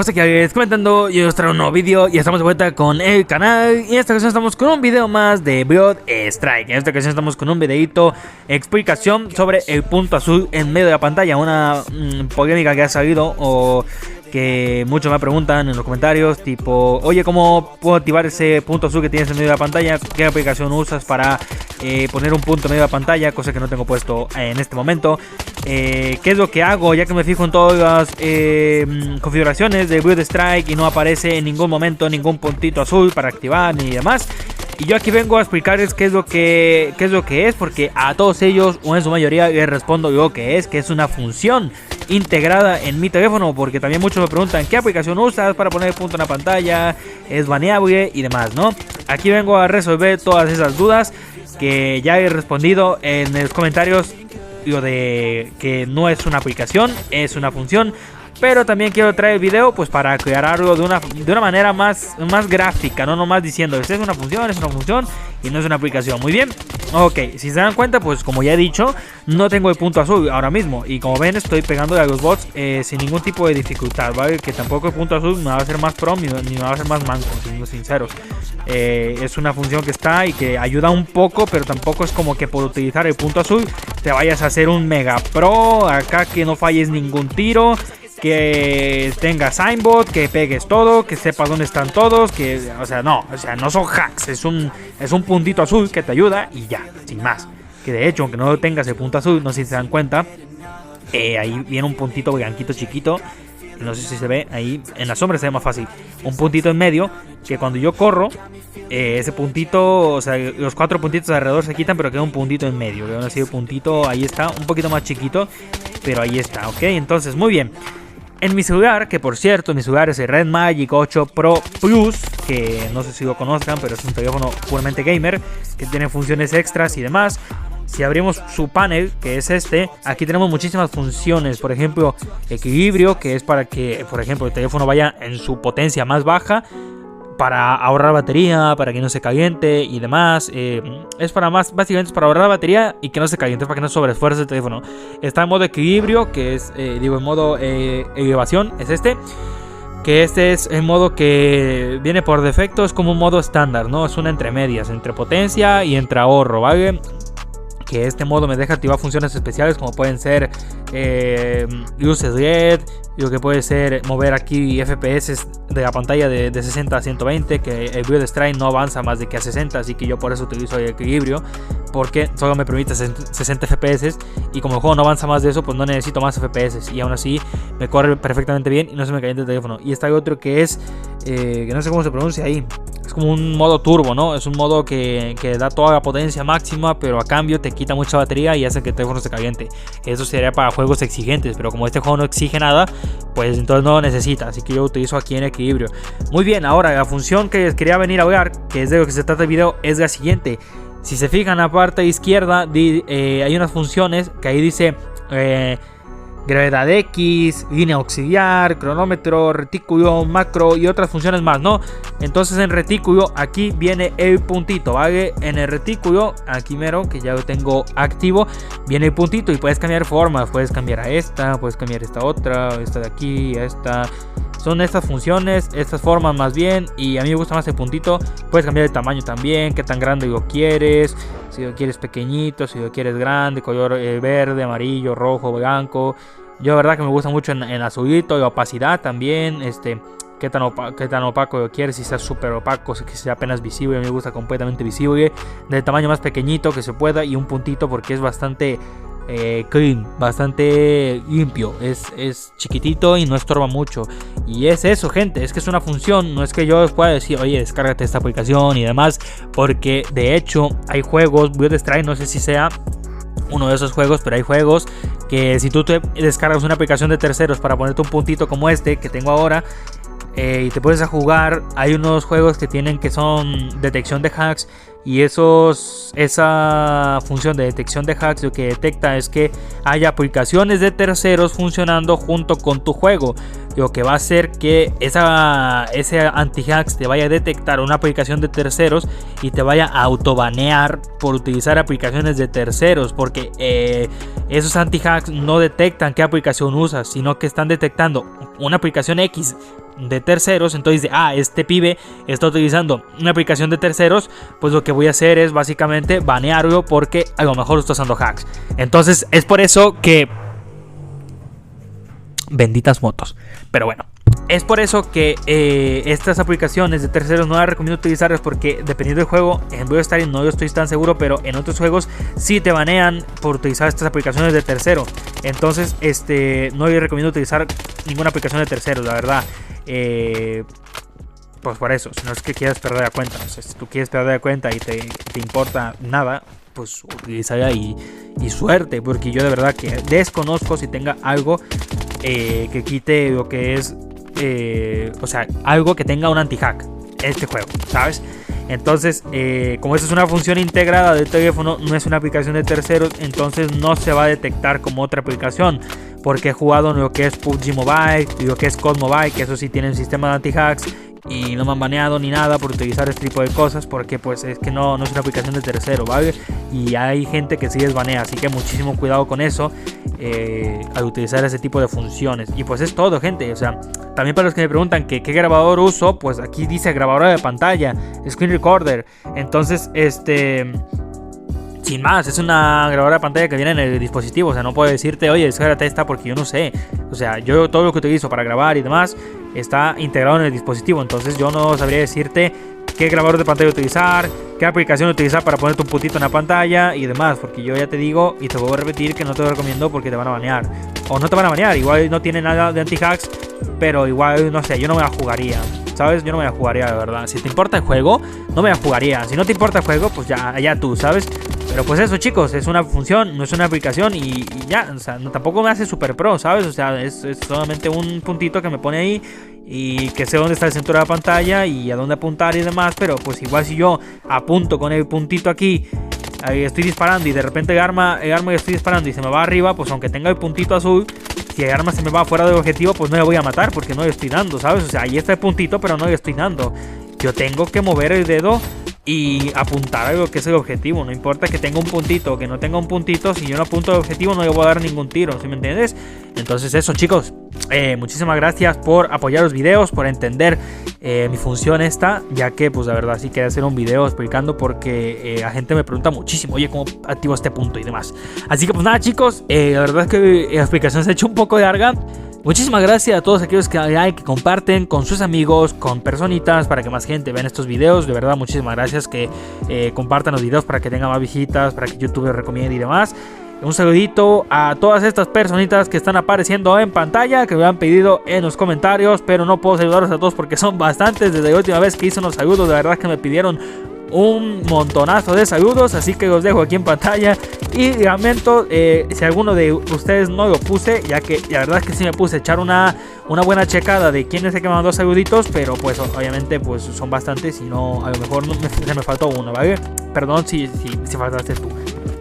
Seguimos aquí comentando y os traigo un nuevo vídeo y estamos de vuelta con el canal. Y en esta ocasión estamos con un video más de Blood Strike. En esta ocasión estamos con un videito explicación sobre el punto azul en medio de la pantalla. Una polémica que ha salido o que muchos me preguntan en los comentarios, tipo, oye, ¿cómo puedo activar ese punto azul que tienes en medio de la pantalla? ¿Qué aplicación usas para poner un punto en medio de la pantalla? Cosa que no tengo puesto en este momento. ¿Qué es lo que hago? Ya que me fijo en todas las configuraciones de Blood Strike y no aparece en ningún momento ningún puntito azul para activar ni demás. Y yo aquí vengo a explicarles qué es lo que es, porque a todos ellos, o en su mayoría, les respondo yo que es una función integrada en mi teléfono, porque también muchos me preguntan qué aplicación usas para poner el punto en la pantalla, es baneable y demás, ¿no? Aquí vengo a resolver todas esas dudas que ya he respondido en los comentarios, digo, de que no es una aplicación, es una función. Pero también quiero traer el video pues para aclararlo de una manera más gráfica, no nomás diciendo es una función y no es una aplicación. Muy bien, ok, si se dan cuenta, pues como ya he dicho, no tengo el punto azul ahora mismo. Y como ven, estoy pegándole a los bots sin ningún tipo de dificultad, ¿vale? Que tampoco el punto azul me va a hacer más pro ni me va a hacer más manco, siendo sinceros. Es una función que está y que ayuda un poco, pero tampoco es como que por utilizar el punto azul te vayas a hacer un mega pro acá, que no falles ningún tiro, que tengas aimbot, que pegues todo, que sepas dónde están todos, que, o sea, no son hacks, es un puntito azul que te ayuda y ya, sin más. Que de hecho, aunque no tengas el punto azul, no sé si se dan cuenta, ahí viene un puntito blanquito chiquito, no sé si se ve, ahí en la sombra se ve más fácil, un puntito en medio, que cuando yo corro, ese puntito, o sea, los 4 puntitos alrededor se quitan, pero queda un puntito en medio, que así el puntito, ahí está, un poquito más chiquito, pero ahí está, ok, entonces, muy bien. En mi celular, que por cierto, mi celular es el Red Magic 8 Pro Plus, que no sé si lo conozcan, pero es un teléfono puramente gamer, que tiene funciones extras y demás. Si abrimos su panel, que es este, aquí tenemos muchísimas funciones. Por ejemplo, equilibrio, que es para que, por ejemplo, el teléfono vaya en su potencia más baja, para ahorrar batería, para que no se caliente y demás. Es para básicamente es para ahorrar batería y que no se caliente, para que no sobreesfuerce el teléfono. Está en modo equilibrio, que es, en modo elevación, es este. Que este es el modo que viene por defecto, es como un modo estándar, ¿no? Es una entre medias, entre potencia y entre ahorro, ¿vale? Que este modo me deja activar funciones especiales como pueden ser luces LED, lo que puede ser mover aquí FPS de la pantalla de 60 a 120, que el Blood Strike no avanza más de que a 60, así que yo por eso utilizo el equilibrio, porque solo me permite 60 FPS y como el juego no avanza más de eso, pues no necesito más FPS y aún así me corre perfectamente bien y no se me calienta el teléfono. Y está el otro que es, que no sé cómo se pronuncia ahí, es como un modo turbo, ¿no? Es un modo que da toda la potencia máxima, pero a cambio te quita mucha batería y hace que el teléfono se caliente. Eso sería para juegos exigentes, pero como este juego no exige nada, pues entonces no lo necesita, así que yo utilizo aquí en equilibrio. Muy bien, ahora la función que les quería venir a hablar, que es de lo que se trata el video, es la siguiente. Si se fijan, a la parte izquierda hay unas funciones que ahí dice gravedad X, línea auxiliar, cronómetro, retículo, macro y otras funciones más, ¿no? Entonces en retículo aquí viene el puntito, ¿vale? En el retículo, aquí mero, que ya lo tengo activo, viene el puntito y puedes cambiar formas, puedes cambiar a esta, puedes cambiar esta otra, esta de aquí, a esta. Son estas funciones, estas formas más bien, y a mí me gusta más el puntito. Puedes cambiar el tamaño también, qué tan grande lo quieres, si lo quieres pequeñito, si lo quieres grande, color verde, amarillo, rojo, blanco. Yo la verdad que me gusta mucho en azulito, y opacidad también, qué tan opaco lo quieres, si sea súper opaco, que sea apenas visible. A mí me gusta completamente visible, del tamaño más pequeñito que se pueda, y un puntito porque es bastante clean, bastante limpio, es chiquitito y no estorba mucho. Y es eso, gente, es que es una función, no es que yo les pueda decir, oye, descárgate esta aplicación y demás, porque de hecho hay juegos, Blood Strike, no sé si sea uno de esos juegos, pero hay juegos que si tú te descargas una aplicación de terceros para ponerte un puntito como este que tengo ahora, y te puedes a jugar, hay unos juegos que son detección de hacks, y esa función de detección de hacks lo que detecta es que haya aplicaciones de terceros funcionando junto con tu juego, lo que va a hacer que ese anti-hacks te vaya a detectar una aplicación de terceros y te vaya a autobanear por utilizar aplicaciones de terceros, porque esos anti-hacks no detectan qué aplicación usas, sino que están detectando una aplicación X de terceros, entonces dice, este pibe está utilizando una aplicación de terceros, pues lo que voy a hacer es básicamente banearlo porque a lo mejor está usando hacks. Entonces es por eso que... benditas motos. Pero bueno, es por eso que estas aplicaciones de terceros no las recomiendo utilizarlas, porque dependiendo del juego, en BioStar no yo estoy tan seguro, pero en otros juegos sí te banean por utilizar estas aplicaciones de tercero. Entonces no les recomiendo utilizar ninguna aplicación de terceros, la verdad. Pues por eso, si no es que quieras perder la cuenta, o sea, si tú quieres perder la cuenta y te importa nada, pues utilízala y suerte, porque yo de verdad que desconozco si tenga algo que quite lo que es, o sea, algo que tenga un anti-hack este juego, ¿sabes? Entonces, como esta es una función integrada del teléfono, no es una aplicación de terceros, entonces no se va a detectar como otra aplicación, porque he jugado en lo que es PUBG Mobile y lo que es COD Mobile, que eso sí tienen sistema de anti-hacks, y no me han baneado ni nada por utilizar este tipo de cosas, porque pues es que no es una aplicación de tercero, ¿vale? Y hay gente que sí les banea, así que muchísimo cuidado con eso al utilizar ese tipo de funciones. Y pues es todo, gente. O sea, también para los que me preguntan que qué grabador uso, pues aquí dice grabadora de pantalla, screen recorder. Entonces, sin más, es una grabadora de pantalla que viene en el dispositivo. O sea, no puedo decirte, oye, descárgate esta, porque yo no sé. O sea, yo todo lo que utilizo para grabar y demás está integrado en el dispositivo. Entonces yo no sabría decirte qué grabador de pantalla utilizar, qué aplicación utilizar para ponerte un puntito en la pantalla y demás. Porque yo ya te digo y te vuelvo a repetir que no te lo recomiendo porque te van a banear. O no te van a banear, igual no tiene nada de anti-hacks, pero igual, no sé, yo no me la jugaría. ¿Sabes? Yo no me la jugaría, de verdad. Si te importa el juego, no me la jugaría. Si no te importa el juego, pues ya tú, ¿sabes? Pero pues eso, chicos, es una función, no es una aplicación y ya, o sea, tampoco me hace super pro, ¿sabes? O sea, es solamente un puntito que me pone ahí y que sé dónde está el centro de la pantalla y a dónde apuntar y demás, pero pues igual si yo apunto con el puntito aquí, estoy disparando y de repente el arma que estoy disparando y se me va arriba, pues aunque tenga el puntito azul, si el arma se me va fuera del objetivo, pues no le voy a matar porque no le estoy dando, ¿sabes? O sea, ahí está el puntito, pero no le estoy dando. Yo tengo que mover el dedo y apuntar a lo que es el objetivo. No importa que tenga un puntito o que no tenga un puntito, si yo no apunto al objetivo no le voy a dar ningún tiro, ¿sí me entiendes? Entonces eso, chicos, muchísimas gracias por apoyar los videos, por entender mi función esta, ya que pues la verdad sí quería hacer un video explicando porque la gente me pregunta muchísimo, oye, ¿cómo activo este punto y demás? Así que pues nada, chicos, la verdad es que la explicación se ha hecho un poco larga. Muchísimas gracias a todos aquellos que like, que comparten con sus amigos, con personitas, para que más gente vea estos videos. De verdad, muchísimas gracias que compartan los videos para que tengan más visitas, para que YouTube los recomiende y demás. Un saludito a todas estas personitas que están apareciendo en pantalla, que me han pedido en los comentarios, pero no puedo saludarlos a todos porque son bastantes. Desde la última vez que hice unos saludos, de verdad que me pidieron un montonazo de saludos, así que los dejo aquí en pantalla. Y lamento si alguno de ustedes no lo puse, ya que la verdad es que sí me puse a echar una buena checada de quién es el que me mandó saluditos, pero pues obviamente pues son bastantes y no, a lo mejor se me faltó uno, ¿vale? Perdón si faltaste tú,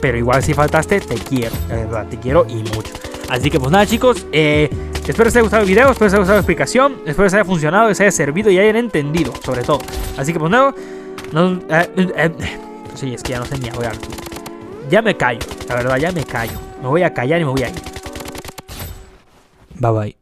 pero igual si faltaste, te quiero, la verdad, te quiero y mucho. Así que pues nada, chicos, espero que les haya gustado el video, espero que les haya gustado la explicación, espero que les haya funcionado, les haya servido y hayan entendido, sobre todo. Así que pues nada, sí, es que ya no sé ni hablar. Ya me callo, la verdad, ya me callo. Me voy a callar y me voy a ir. Bye bye.